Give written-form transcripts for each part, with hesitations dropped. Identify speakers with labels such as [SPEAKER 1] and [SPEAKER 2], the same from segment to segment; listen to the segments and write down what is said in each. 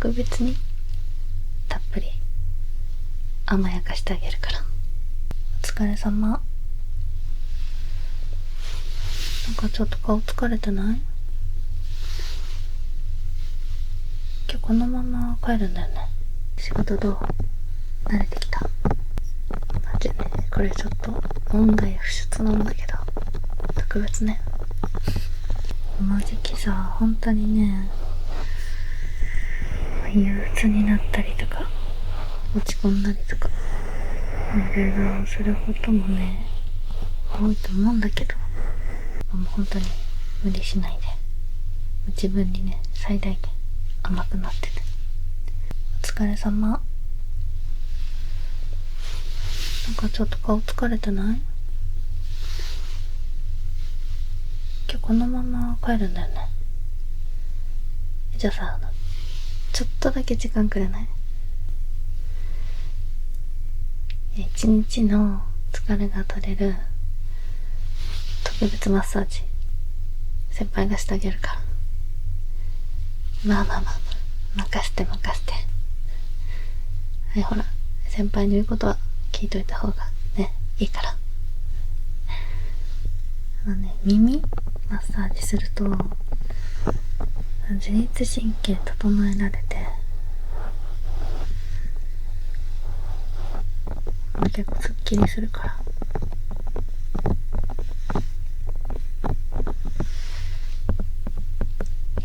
[SPEAKER 1] 特別にたっぷり甘やかしてあげるから。お疲れ様。なんかちょっと顔疲れてない？今日このまま帰るんだよね。仕事どう？慣れてきた？マジね、これちょっと問題不出なんだけど、特別ね。この時期さ、本当にね、憂鬱になったりとか落ち込んだりとかいろいろすることもね多いと思うんだけど、もう本当に無理しないで自分にね最大限甘くなってて。お疲れ様。なんかちょっと顔疲れてない？今日このまま帰るんだよね。じゃあさ、ちょっとだけ時間くれない？一日の疲れが取れる特別マッサージ先輩がしてあげるから。まあ任せて。はい、ほら先輩の言うことは聞いといた方がねいいから。耳マッサージすると自律神経整えられて結構すっきりするから。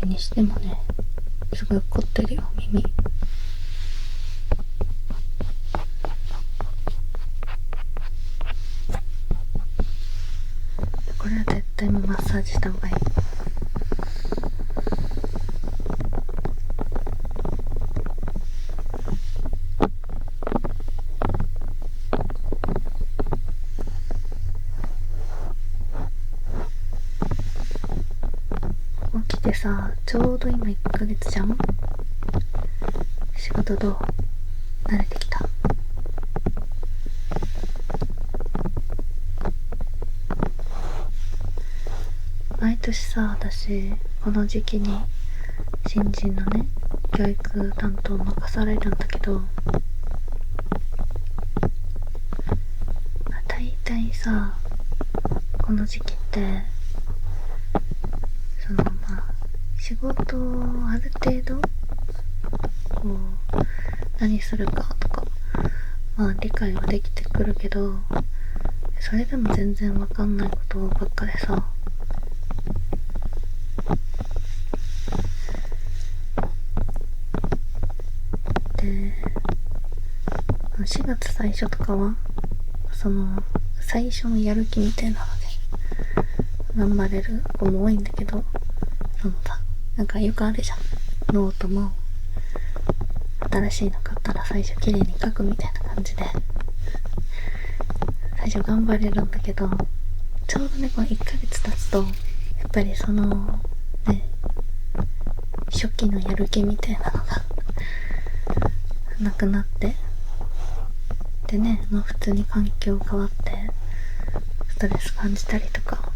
[SPEAKER 1] にしてもね、すごい凝ってるよ耳。これは絶対マッサージした方がいい。起きてさ、ちょうど今1ヶ月じゃん。仕事どう？慣れてきた？毎年さ、私この時期に新人のね教育担当を任されるんだけど、大体さこの時期って仕事をある程度こう何するかとか理解はできてくるけど、それでも全然わかんないことばっかでさ、で4月最初とかは最初のやる気みたいなので頑張れる子も多いんだけど、なんかよくあるじゃん、ノートも新しいの買ったら最初綺麗に書くみたいな感じで最初頑張れるんだけど、ちょうどねこの1ヶ月経つとやっぱり初期のやる気みたいなのがなくなって、でね、普通に環境変わってストレス感じたりとか、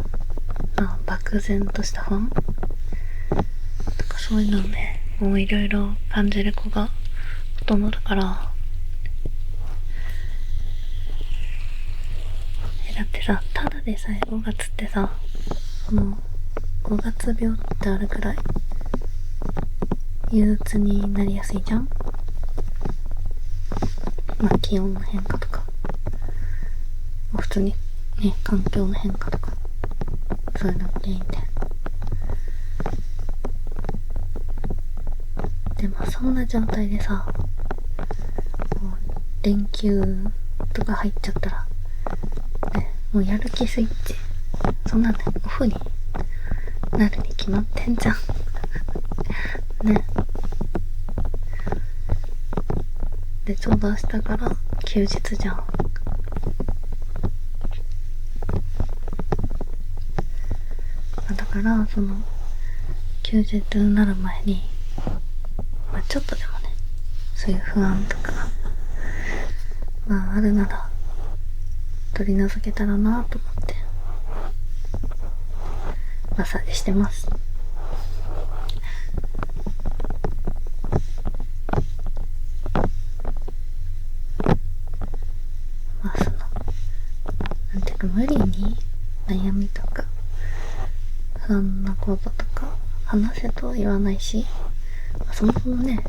[SPEAKER 1] 漠然とした不安とかそういうのをね、もういろいろ感じる子がほとんどだから。だってさ、ただでさえ5月ってさ、もう5月病ってあるくらい憂鬱になりやすいじゃん。気温の変化とか普通にね、環境の変化とかそういうのが原因で。でそんな状態でさ、連休とか入っちゃったらね、もうやる気スイッチそんなんねオフになるに決まってんじゃんね。でちょうど明日から休日じゃん。だから休日になる前にちょっとでもねそういう不安とかあるなら取り除けたらなと思ってマッサージしてます。無理に悩みとか不安なこととか話せとは言わないし、そもそもね、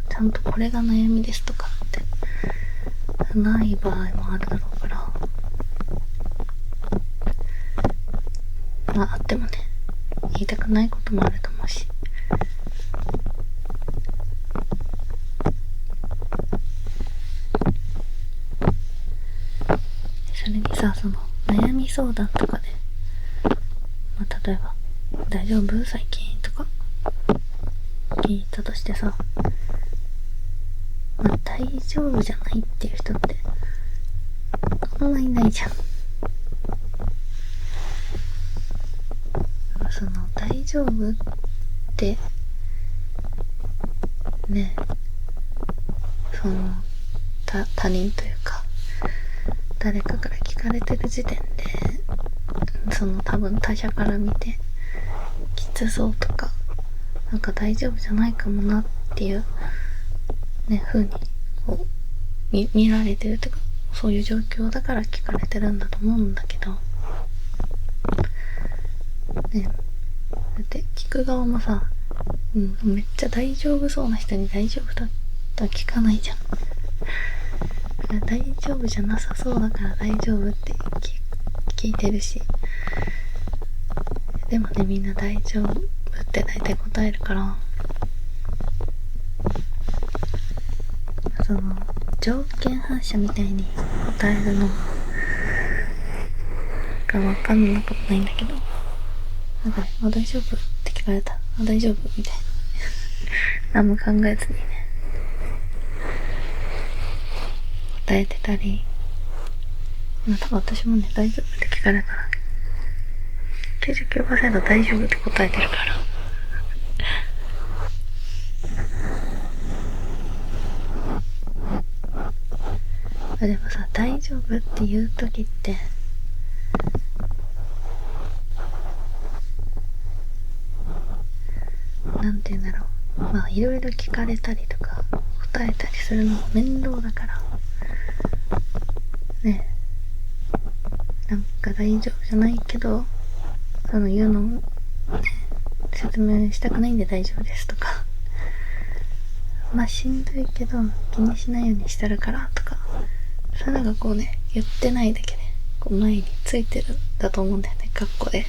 [SPEAKER 1] ちゃんとこれが悩みですとかってない場合もあるだろうから、まああってもね、言いたくないこともあると思うし、それにさ、悩み相談とかで、例えば大丈夫最近とか聞いたとしてさ、大丈夫じゃないっていう人ってあんまいないじゃん。大丈夫ってね、他人というか誰かから聞かれてる時点で、多分他者から見てきつそうとか、なんか大丈夫じゃないかもなっていうね、風にこう見られてるとか、そういう状況だから聞かれてるんだと思うんだけどね。だって聞く側もさ、めっちゃ大丈夫そうな人に大丈夫だとは聞かないじゃん。大丈夫じゃなさそうだから大丈夫って聞いてるし、でもね、みんな大丈夫って大体答えるから、条件反射みたいに答えるのが分かんなくもないんだけど、なんかね、大丈夫って聞かれた。大丈夫みたいな。何も考えずにね、答えてたり、多分私もね、大丈夫って聞かれたら、99% 大丈夫って答えてるから。でもさ、大丈夫って言うときって、なんて言うんだろう。いろいろ聞かれたりとか、答えたりするのも面倒だから。ね。なんか大丈夫じゃないけど、言うのも、ね、説明したくないんで大丈夫ですとか。しんどいけど気にしないようにしてるからとか、そういうのがこうね、言ってないだけで、こう前についてるんだと思うんだよね、カッコで。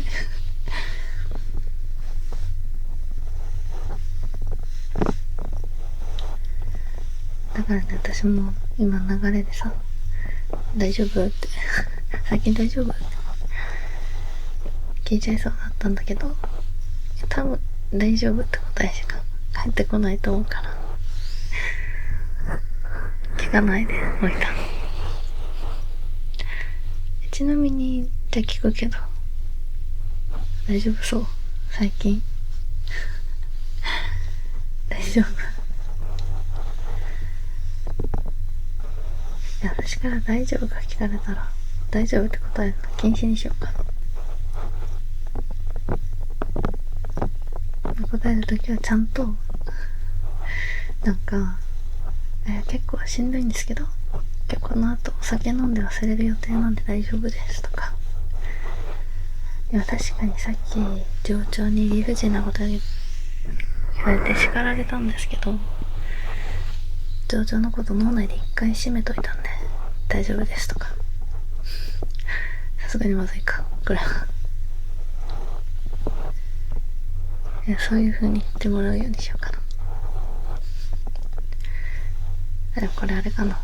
[SPEAKER 1] だからね、私も今流れでさ、大丈夫って最近大丈夫って聞いちゃいそうだったんだけど、多分大丈夫って答えしか返ってこないと思うから聞かないでおいた。ちなみにじゃあ聞くけど、大丈夫そう最近大丈夫？いや、私から大丈夫か聞かれたら大丈夫って答えるの禁止にしようかな。答えるときはちゃんとなんか、結構しんどいんですけど、今日この後お酒飲んで忘れる予定なんで大丈夫ですとか。でも確かにさっき上長に理不尽なこと言われて叱られたんですけど、上長のこと脳内で一回閉めといたんで大丈夫ですとか。さすがにまずいか、これは。いや、そういう風に言ってもらうようにしようかな。でもこれあれかな、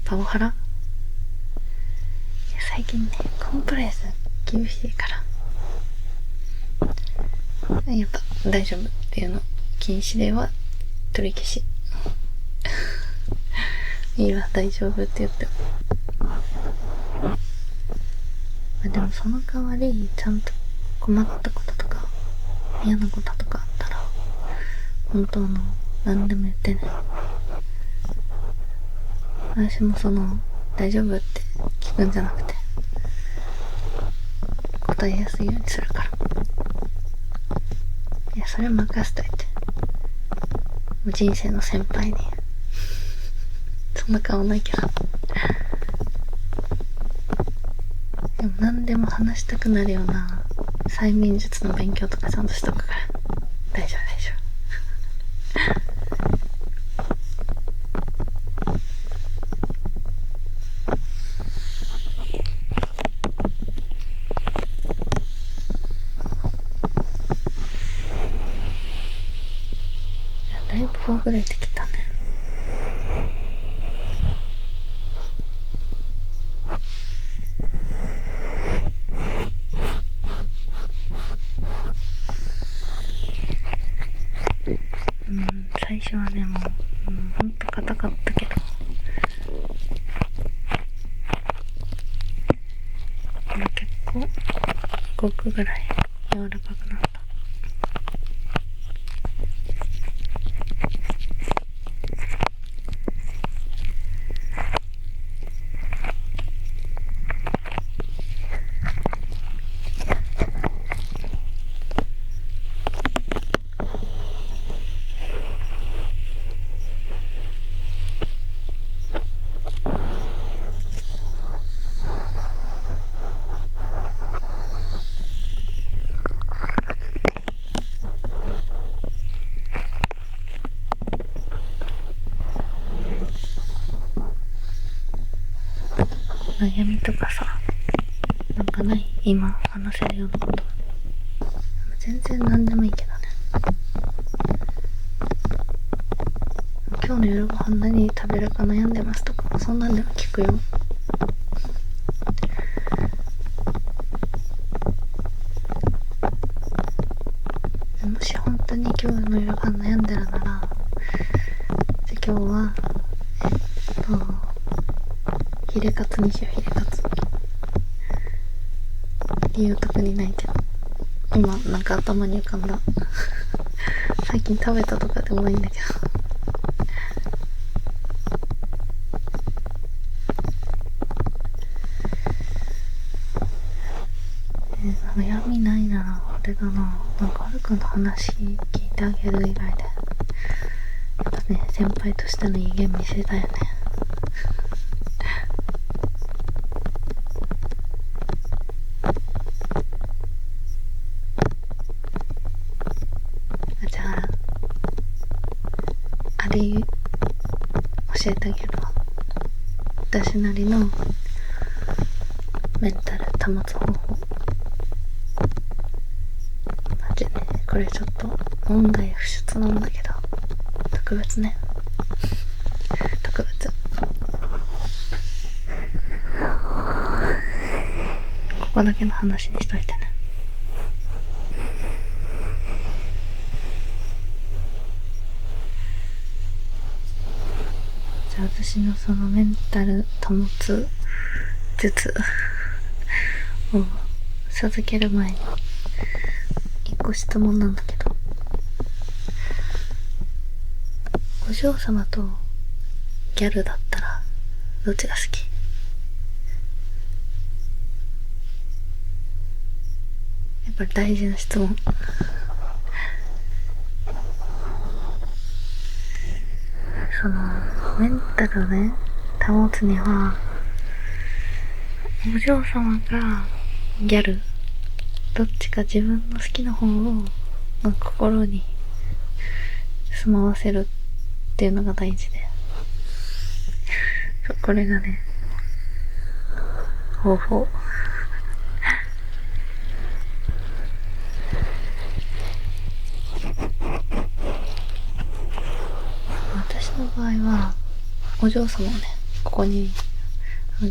[SPEAKER 1] パワハラ？いや、最近ね、コンプライアンス厳しいからやっぱ大丈夫っていうの禁止では取り消しいいわ、大丈夫って言っても。でもその代わりちゃんと困ったこととか嫌なこととかあったら本当の何でも言ってね。私も大丈夫って聞くんじゃなくて答えやすいようにするから。いや、それ任せといて。もう人生の先輩に。そんな顔ないけど。でも何でも話したくなるような催眠術の勉強とかちゃんとしとくから大丈夫大丈夫。だいぶほぐれてきたね。最初はねもうほんと硬かったけど、結構5個ぐらい柔らかくなった。悩みとかさ、なんかない？今話せるようなこと。全然何でもいいけどね。今日の夜ご飯何食べるか悩んでますとか、そんなんでも聞くよ。もし本当に今日の夜ご飯悩んでるなら、じゃ今日はヒレカツにしよう。ヒレカツ。理由特にないけど、今なんか頭に浮かんだ。最近食べたとかでもないんだけど。悩みないならあれだな。なんかはるくんの話聞いてあげる以外で、やっぱね、先輩としての威厳見せたよね。じゃあ、あれ教えてあげるわ。私なりのメンタル保つ方法。マジね、これちょっと問題不出なんだけど、特別ね。特別。ここだけの話にしといてね。じゃあ私のそのメンタル保つ術を授ける前に一個質問なんだけど、お嬢様とギャルだったらどっちが好き？やっぱり大事な質問。そのメンタルをね保つには、お嬢様がギャルどっちか自分の好きな方を心に住まわせるっていうのが大事で、これがね方法。私の場合はお嬢様をねここに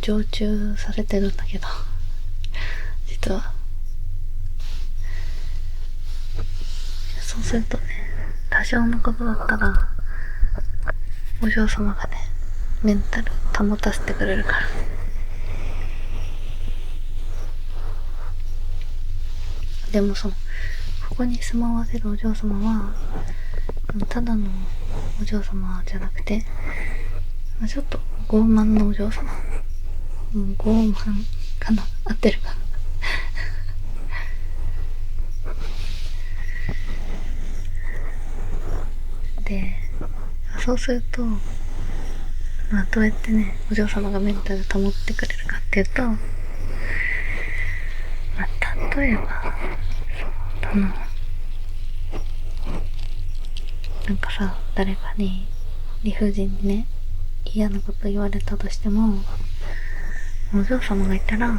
[SPEAKER 1] 常駐されてるんだけど、実はそうするとね、多少のことだったらお嬢様がねメンタル保たせてくれるから。でもここに住まわせるお嬢様はただのお嬢様じゃなくて、ちょっと傲慢なお嬢様。傲慢かな、合ってるかな。で、そうするとどうやってねお嬢様がメンタル保ってくれるかっていうと、例えばなんかさ、誰かに理不尽にね嫌なこと言われたとしても、お嬢様がいたら、こ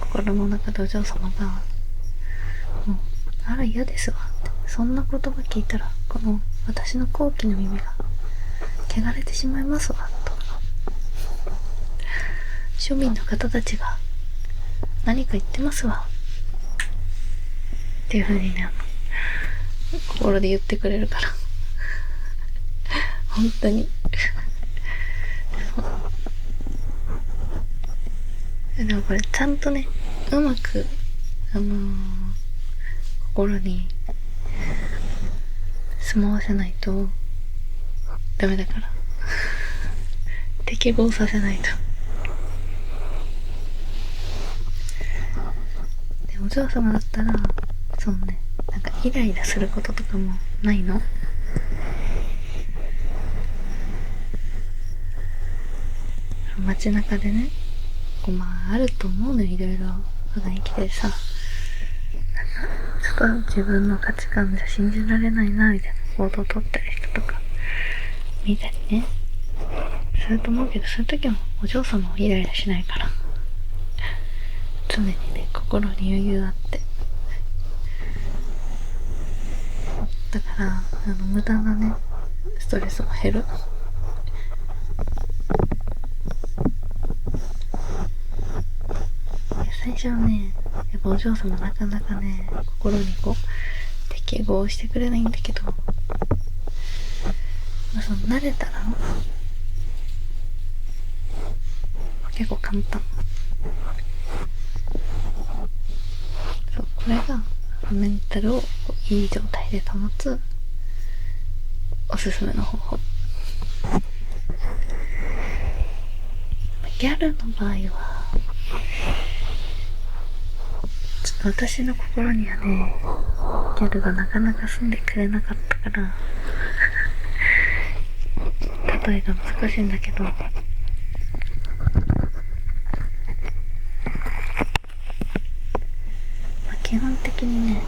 [SPEAKER 1] う心の中でお嬢様がもう、あら嫌ですわって、そんな言葉聞いたらこの私の高貴な耳が汚れてしまいますわとか、庶民の方たちが何か言ってますわっていう風にね、心で言ってくれるから本当にでもこれちゃんとね、うまく心に住まわせないとダメだから適合させないと。でお嬢様だったらそうね、なんかイライラすることとかもないの？街中でね、まああると思うのよ、いろいろ普段生きてさ、ちょっと自分の価値観じゃ信じられないなみたいな行動を取ったり人とか見たりねすると思うけど、そういう時もお嬢様はイライラしないから、常にね心に余裕あって、だから無駄なねストレスも減る。最初はね、やっぱお嬢様なかなかね心にこう適合してくれないんだけど、まあ、その慣れたら結構簡単。そう、これがメンタルをいい状態で保つおすすめの方法。ギャルの場合はちょっと私の心にはねギャルがなかなか住んでくれなかったから例えが難しいんだけど、基本的にね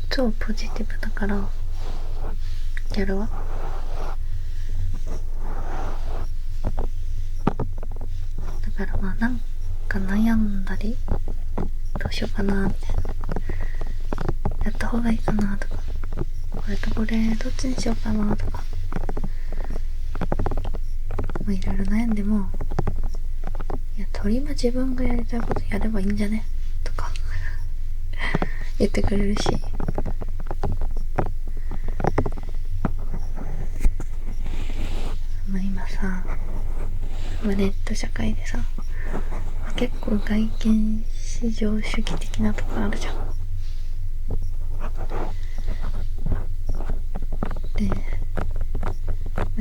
[SPEAKER 1] 超ポジティブだから、ギャルはだからまあなんか悩んだりどうしようかなみたいな、やった方がいいかなとか、これとこれどっちにしようかなとか、まあいろいろ悩んでも、いやとりあえず自分がやりたいことやればいいんじゃねとか言ってくれるし、まあ今さ、ネット社会でさ結構外見至上主義的なとこあるじゃん。で、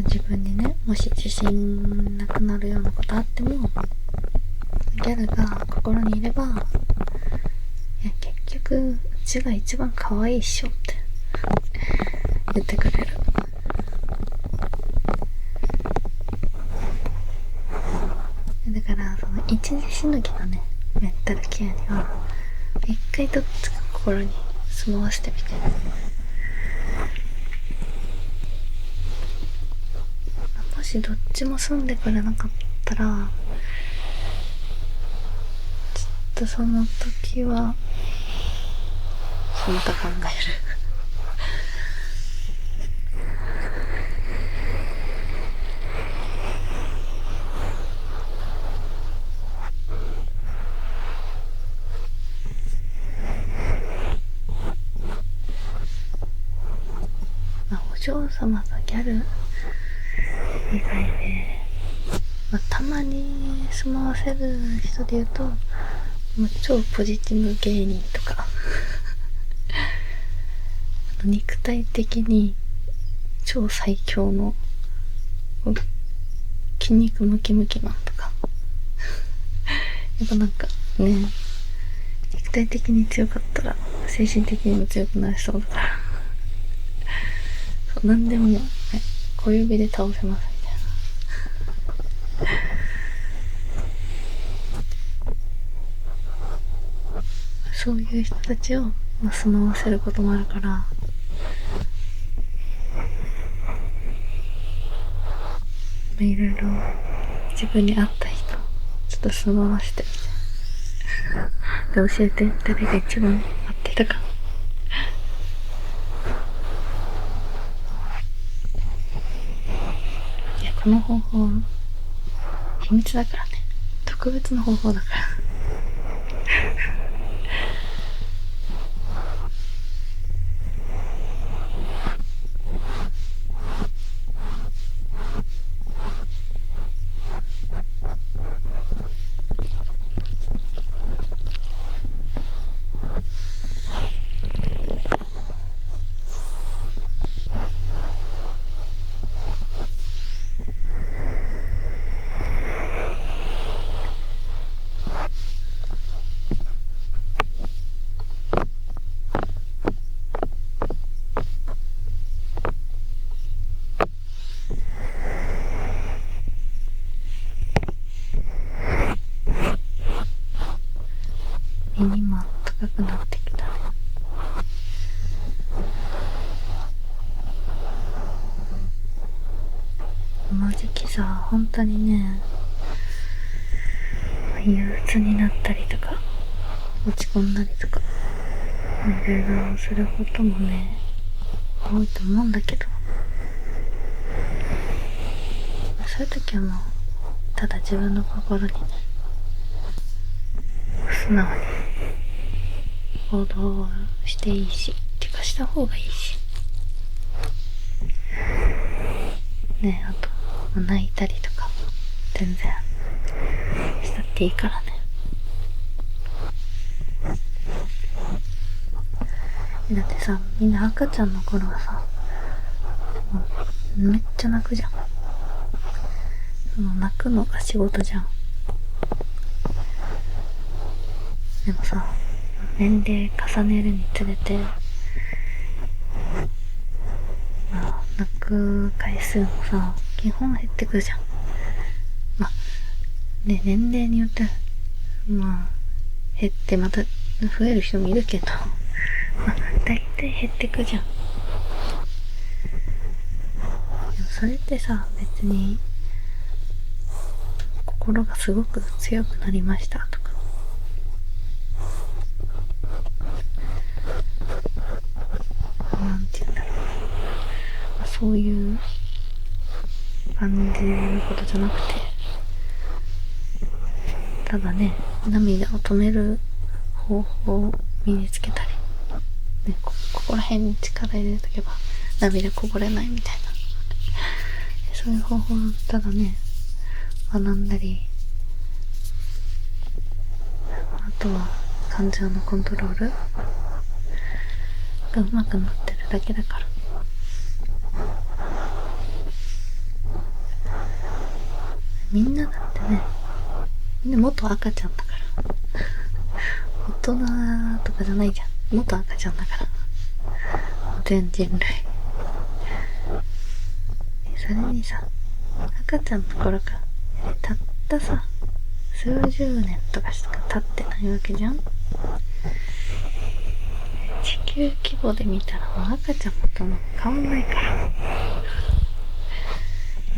[SPEAKER 1] 自分にねもし自信なくなるようなことあっても、ギャルが心にいれば、いや結局うちが一番可愛いっしょって言ってくれる。だからその一時しのぎのねメンタルケアには一回どっちか心に住まわせてみて、もしどっちも住んでくれなかったらちょっとその時はまた考えるお嬢様とギャル以外で、たまに住まわせる人で言うと、超ポジティブ芸人とか肉体的に超最強の筋肉ムキムキマンとかやっぱなんかね、肉体的に強かったら精神的にも強くなりそうだから何でもね小指で倒せますみたいな。そういう人たちを、住まわせることもあるから、いろいろ自分に合った人ちょっと住まわせてみてで、教えて誰が一番合ってたか。いや、この方法秘密だからね、特別な方法だから耳もあったかくなってきたね。この時期さ、本当にね、憂鬱になったりとか落ち込んだりとかいろいろすることもね多いと思うんだけど、そういう時はもうただ自分の心にね素直に行動していいし、てかした方がいいしね。あと泣いたりとか全然したっていいからね。だってさ、みんな赤ちゃんの頃はさ、もうめっちゃ泣くじゃん。その泣くのが仕事じゃん。でもさ、年齢重ねるにつれて、泣く回数もさ、基本減ってくるじゃん。ね、年齢によって減ってまた増える人もいるけど、だいたい減ってくじゃん。でもそれってさ、別に心がすごく強くなりましたとか、なんて言うんだろう、そういう感じのことじゃなくて、ただね、涙を止める方法を身につけたり、ね、ここら辺に力入れとけば涙こぼれないみたいなそういう方法をただね学んだり、あとは感情のコントロールが上手くなってるだけだから。みんなだってね、みんな元赤ちゃんだから大人とかじゃないじゃん。元赤ちゃんだから全人類。それにさ、赤ちゃんの頃からたったさ数十年とかしか経ってないわけじゃん。地球規模で見たらもう赤ちゃんとも変わんないから。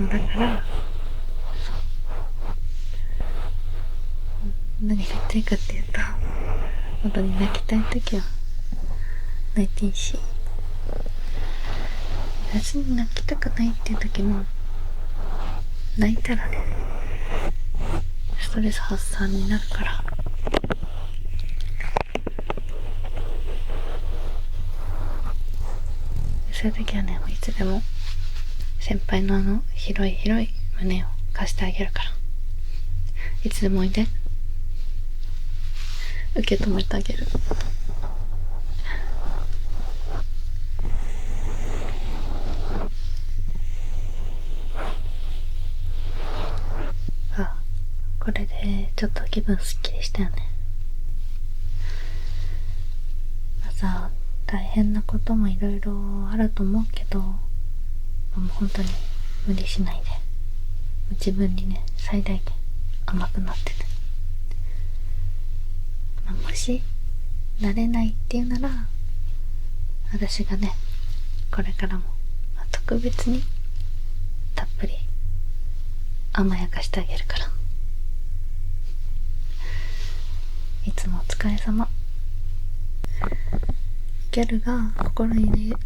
[SPEAKER 1] だから何が言ってるかっていうと、本当に泣きたいときは泣いていいし、別に泣きたくないっていう時も泣いたらねストレス発散になるから、そういう時はね、いつでも先輩の広い広い胸を貸してあげるから、いつでもおいで、受け止めてあげる。これでちょっと気分すっきりしたよね。さ、大変なこともいろいろあると思うけど、もう本当に無理しないで、自分にね最大限甘くなってね。もしなれないっていうなら、私がねこれからも特別にたっぷり甘やかしてあげるから。いつもお疲れ様。ギャルが心にね